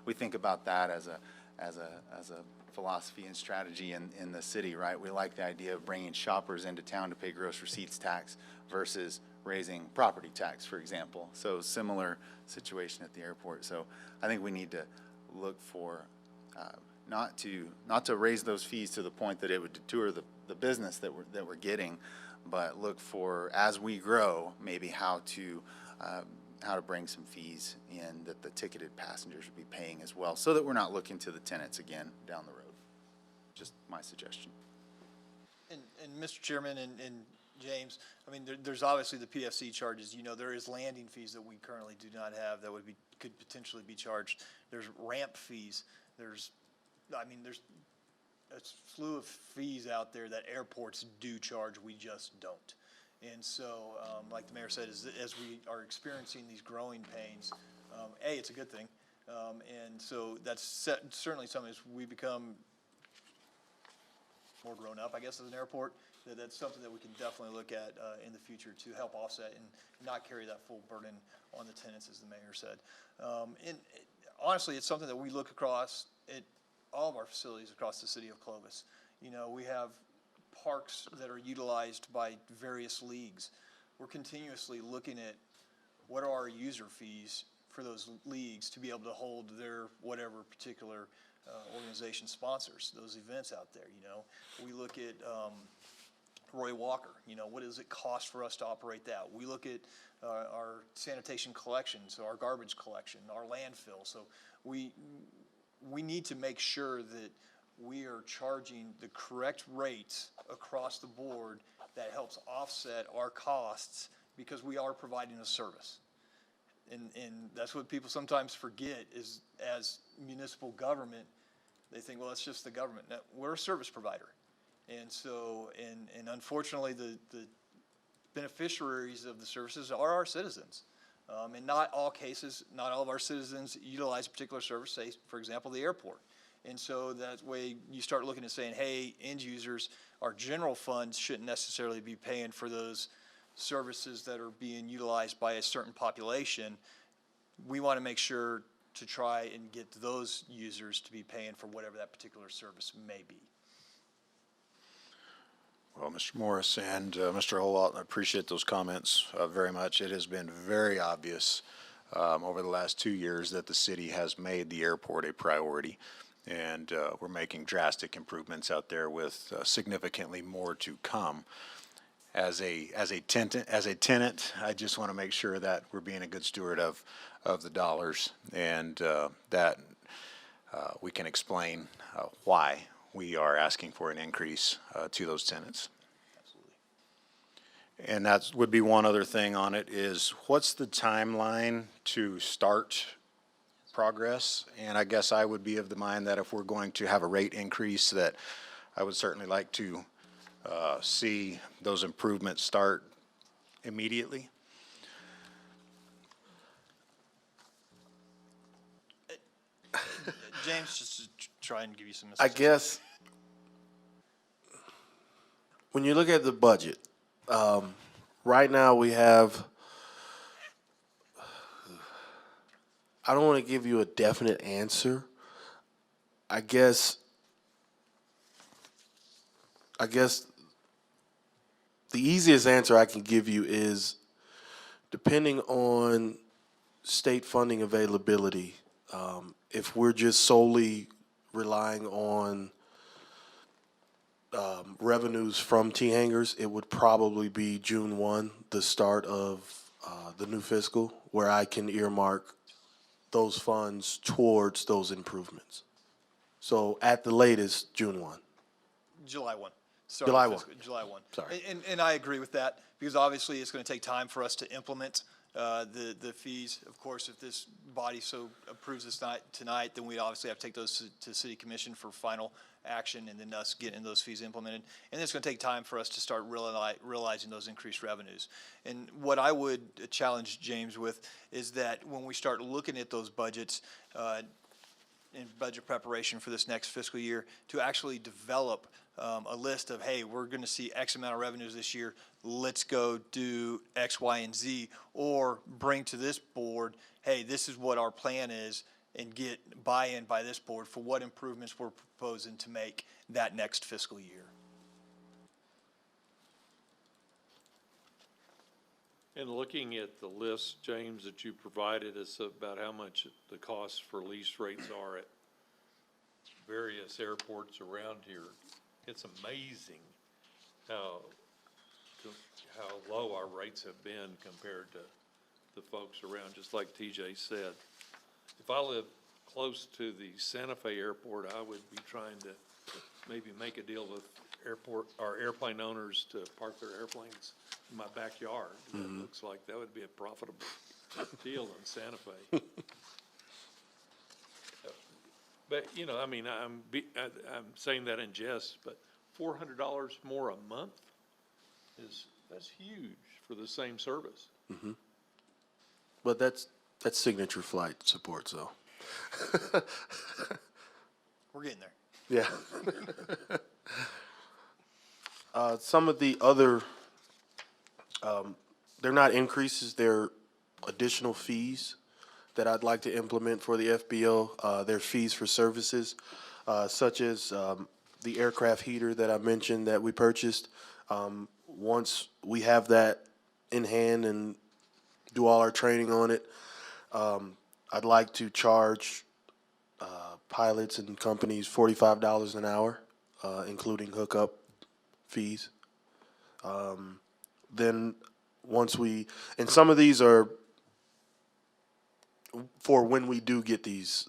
We think about that as a philosophy and strategy in the city, right? We like the idea of bringing shoppers into town to pay gross receipts tax versus raising property tax, for example. So similar situation at the airport. So I think we need to look for not to raise those fees to the point that it would deter the business that we're getting, but look for, as we grow, maybe how to bring some fees in that the ticketed passengers would be paying as well, so that we're not looking to the tenants again down the road. Just my suggestion. And Mr. Chairman and James, there's obviously the PFC charges. There is landing fees that we currently do not have that could potentially be charged. There's ramp fees. There's a slew of fees out there that airports do charge. We just don't. And so, like the mayor said, as we are experiencing these growing pains, it's a good thing. And so that's certainly something as we become more grown up, I guess, as an airport, that's something that we can definitely look at in the future to help offset and not carry that full burden on the tenants, as the mayor said. And honestly, it's something that we look across at all of our facilities across the city of Clovis. We have parks that are utilized by various leagues. We're continuously looking at what are our user fees for those leagues to be able to hold their whatever particular organization sponsors those events out there. We look at Roy Walker, what does it cost for us to operate that? We look at our sanitation collection, so our garbage collection, our landfill. So we need to make sure that we are charging the correct rates across the board that helps offset our costs, because we are providing a service. And that's what people sometimes forget is, as municipal government, they think, well, it's just the government. No, we're a service provider. And so, and unfortunately, the beneficiaries of the services are our citizens. In not all cases, not all of our citizens utilize a particular service, say, for example, the airport. And so that way you start looking at saying, hey, end users, our general funds shouldn't necessarily be paying for those services that are being utilized by a certain population. We want to make sure to try and get those users to be paying for whatever that particular service may be. Well, Mr. Morris and Mr. Holalt, I appreciate those comments very much. It has been very obvious over the last 2 years that the city has made the airport a priority, and we're making drastic improvements out there with significantly more to come. As a tenant, I just want to make sure that we're being a good steward of the dollars, and that we can explain why we are asking for an increase to those tenants. Absolutely. And that would be one other thing on it is, what's the timeline to start progress? And I guess I would be of the mind that if we're going to have a rate increase, that I would certainly like to see those improvements start immediately. James, just to try and give you some I guess when you look at the budget, right now we have, I don't want to give you a definite answer, I guess the easiest answer I can give you is, depending on state funding availability, if we're just solely relying on revenues from T hangars, it would probably be June 1, the start of the new fiscal, where I can earmark those funds towards those improvements. So at the latest, June 1. July 1. Start July of 1. fiscal- July 1. Sorry. And I agree with that, because obviously it's going to take time for us to implement the fees. Of course, if this body so approves this tonight, then we'd obviously have to take those to city commission for final action, and then us getting those fees implemented. And it's going to take time for us to start realizing those increased revenues. And what I would challenge James with is that when we start looking at those budgets, in budget preparation for this next fiscal year, to actually develop a list of, hey, we're going to see X amount of revenues this year, let's go do X, Y, and Z, or bring to this board, hey, this is what our plan is, and get buy-in by this board for what improvements we're proposing to make that next fiscal year. And looking at the list, James, that you provided us about how much the costs for lease rates are at various airports around here, it's amazing how low our rates have been compared to the folks around, just like TJ said. If I live close to the Santa Fe airport, I would be trying to maybe make a deal with airplane owners to park their airplanes in my backyard. That looks like that would be a profitable deal in Santa Fe. But, you know, I mean, I'm saying that in jest, but $400 more a month that's huge for the same service. But that's signature flight support, so. We're getting there. Yeah. Some of the other, they're not increases, they're additional fees that I'd like to implement for the FBO. They're fees for services, such as the aircraft heater that I mentioned that we purchased. Once we have that in hand and do all our training on it, I'd like to charge pilots and companies $45 an hour, including hookup fees. Then once and some of these are for when we do get this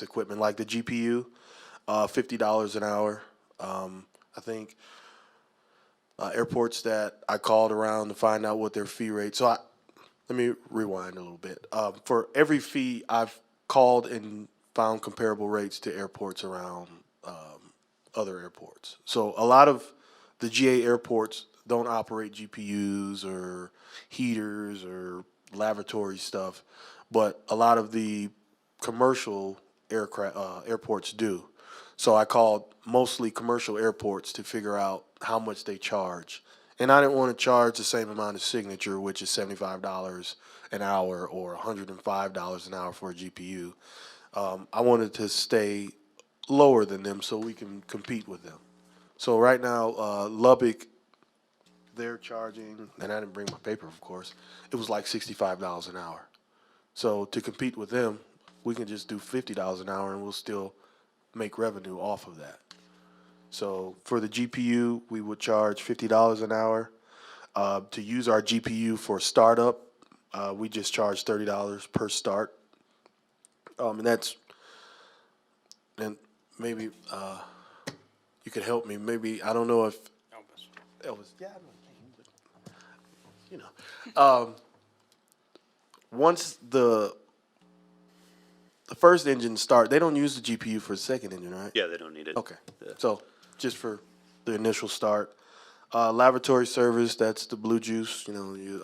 equipment, like the GPU, $50 an hour. I think airports that I called around to find out what their fee rate. So let me rewind a little bit. For every fee, I've called and found comparable rates to airports around other airports. So a lot of the GA airports don't operate GPUs or heaters or lavatory stuff, but a lot of the commercial airports do. So I called mostly commercial airports to figure out how much they charge. And I didn't want to charge the same amount as Signature, which is $75 an hour or $105 an hour for a GPU. I wanted to stay lower than them so we can compete with them. So right now, Lubbock, they're charging, and I didn't bring my paper, of course, it was like $65 an hour. So to compete with them, we can just do $50 an hour and we'll still make revenue off of that. So for the GPU, we would charge $50 an hour. To use our GPU for startup, we just charge $30 per start. And maybe you could help me. Maybe, I don't know if Elvis, yeah, I know, but, you know. Once the first engine start, they don't use the GPU for the second engine, right? Yeah, they don't need it. Okay, Yeah. so just for the initial start. Laboratory service, that's the blue juice, you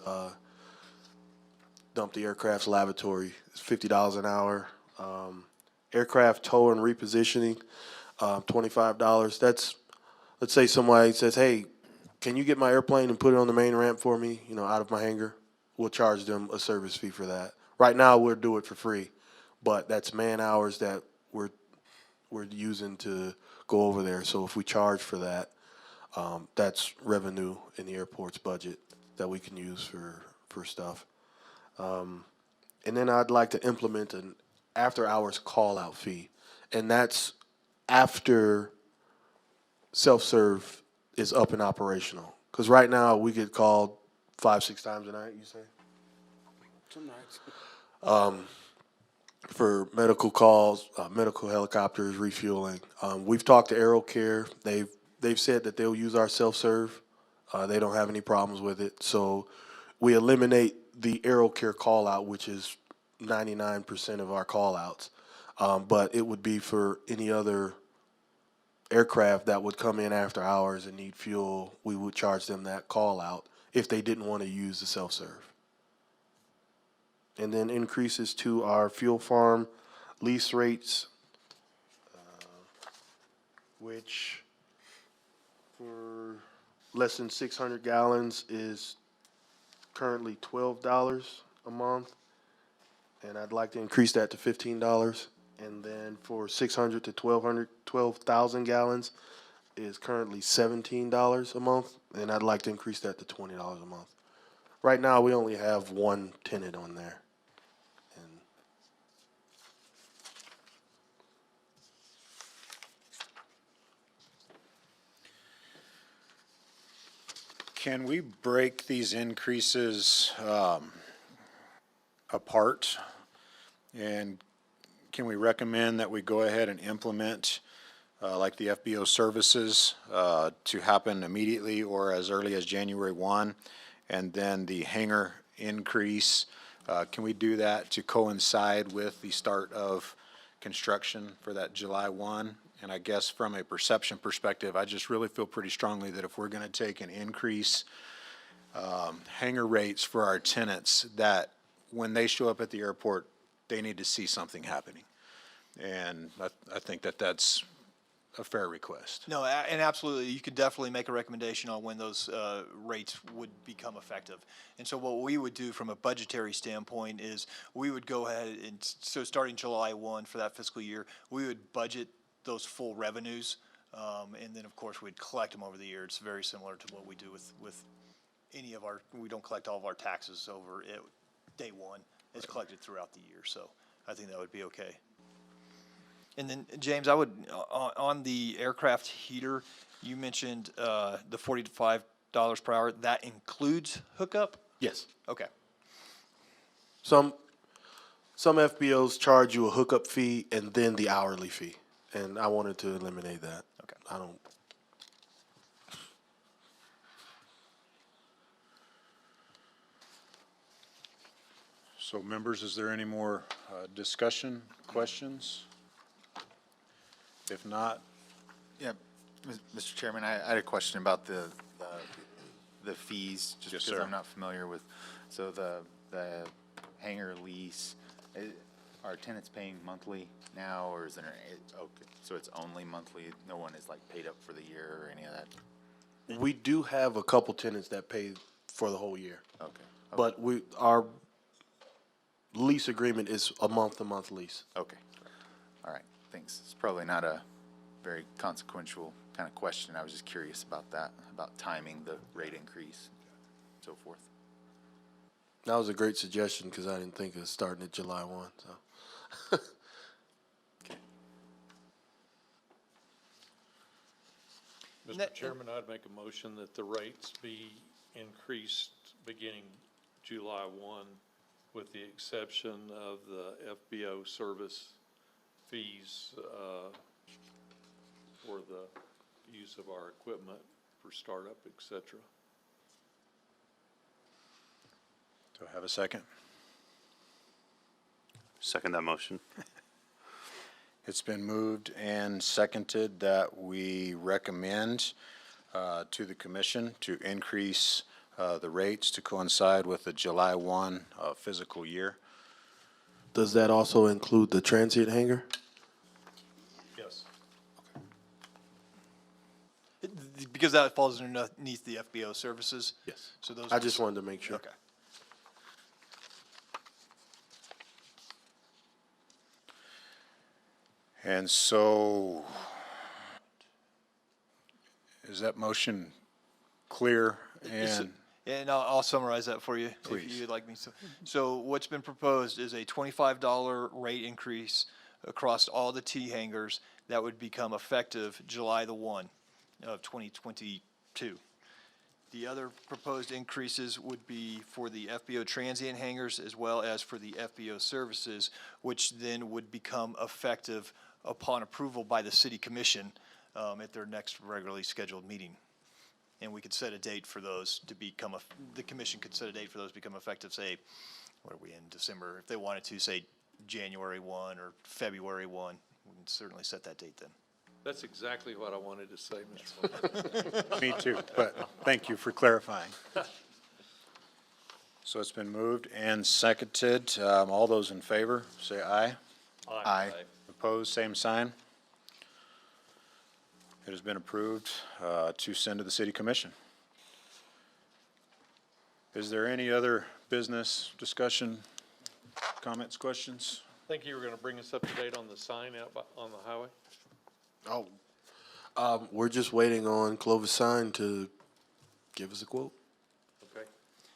dump the aircraft's lavatory, it's $50 an hour. Aircraft tow and repositioning, $25. That's, let's say somebody says, hey, can you get my airplane and put it on the main ramp for me, out of my hangar? We'll charge them a service fee for that. Right now, we'll do it for free, but that's man hours that we're we're using to go over there. So if we charge for that, that's revenue in the airport's budget that we can use for stuff. And then I'd like to implement an after-hours call-out fee, and that's after self-serve is up and operational. Because right now, we get called 5-6 times a night, you say? Some nights. For medical calls, medical helicopters, refueling. We've talked to AeroCare. They've said that they'll use our self-serve. They don't have any problems with it. So we eliminate the AeroCare call-out, which is 99% of our call-outs. But it would be for any other aircraft that would come in after hours and need fuel. We would charge them that call-out if they didn't want to use the self-serve. And then increases to our fuel farm lease rates, which for less than 600 gallons is currently $12 a month. And I'd like to increase that to $15. And then for 600 to 12,000 gallons is currently $17 a month. And I'd like to increase that to $20 a month. Right now, we only have one tenant on there. And Can we break these increases apart? And can we recommend that we go ahead and implement, like the FBO services, to happen immediately or as early as January 1? And then the hangar increase, can we do that to coincide with the start of construction for that July 1? And I guess from a perception perspective, I just really feel pretty strongly that if we're going to take an increase hangar rates for our tenants, that when they show up at the airport, they need to see something happening. And I think that that's a fair request. No, and absolutely, you could definitely make a recommendation on when those rates would become effective. And so what we would do from a budgetary standpoint is we would go ahead and, so starting July 1 for that fiscal year, we would budget those full revenues, and then of course we'd collect them over the year. It's very similar to what we do with any of our, we don't collect all of our taxes over day one. It's collected throughout the year, so I think that would be okay. And then, James, I would, on the aircraft heater, you mentioned the $45 per hour. That includes hookup? yes, Okay. some FBOs charge you a hookup fee and then the hourly fee. And I wanted to eliminate that. Okay. I don't. So members, is there any more discussion, questions? If not, Yeah, Mr. Chairman, I had a question about the fees, just Yes, because sir. I'm not familiar with, so the hangar lease, are tenants paying monthly now, or is there, okay, so it's only monthly, no one is like paid up for the year or any of that? We do have a couple tenants that pay for the whole year, Okay. but our lease agreement is a month-to-month lease. Okay, all right, thanks. It's probably not a very consequential kind of question. I was just curious about that, about timing the rate increase, so forth. That was a great suggestion because I didn't think of starting at July 1. So Okay. Mr. Chairman, I'd make a motion that the rates be increased beginning July 1, with the exception of the FBO service fees for the use of our equipment for startup, et cetera. do I have a second? Second that motion. It's been moved and seconded that we recommend to the commission to increase the rates to coincide with the July 1 fiscal year. does that also include the transient hangar? Yes. Because that falls underneath the FBO services? Yes. So those. I just wanted to make sure. Okay. And so, is that motion clear? And And I'll summarize that for you, if Please. you'd like me to. So what's been proposed is a $25 rate increase across all the T hangars that would become effective July the 1 of 2022. The other proposed increases would be for the FBO transient hangars as well as for the FBO services, which then would become effective upon approval by the city commission at their next regularly scheduled meeting. And we could set a date for those to become, the commission could set a date for those to become effective, say, what are we in, December? If they wanted to, say, January 1 or February 1, we can certainly set that date then. That's exactly what I wanted to say, Mr. Wilson. me too, but thank you for clarifying. So it's been moved and seconded. All those in favor, say aye. Aye. Opposed, same sign. It has been approved to send to the city commission. Is there any other business discussion, comments, questions? Think you were gonna bring us up to date on the sign out on the highway? Oh, we're just waiting on Clovis Sign to give us a quote. Okay.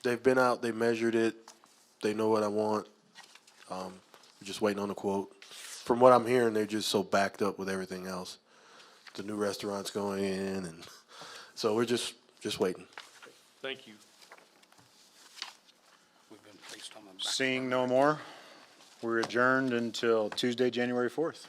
They've been out, they measured it, they know what I want. We're just waiting on a quote. From what I'm hearing, they're just so backed up with everything else. The new restaurant's going in, and so we're just waiting. Thank you. We've been placed on the back. Seeing no more, we're adjourned until Tuesday, January 4th.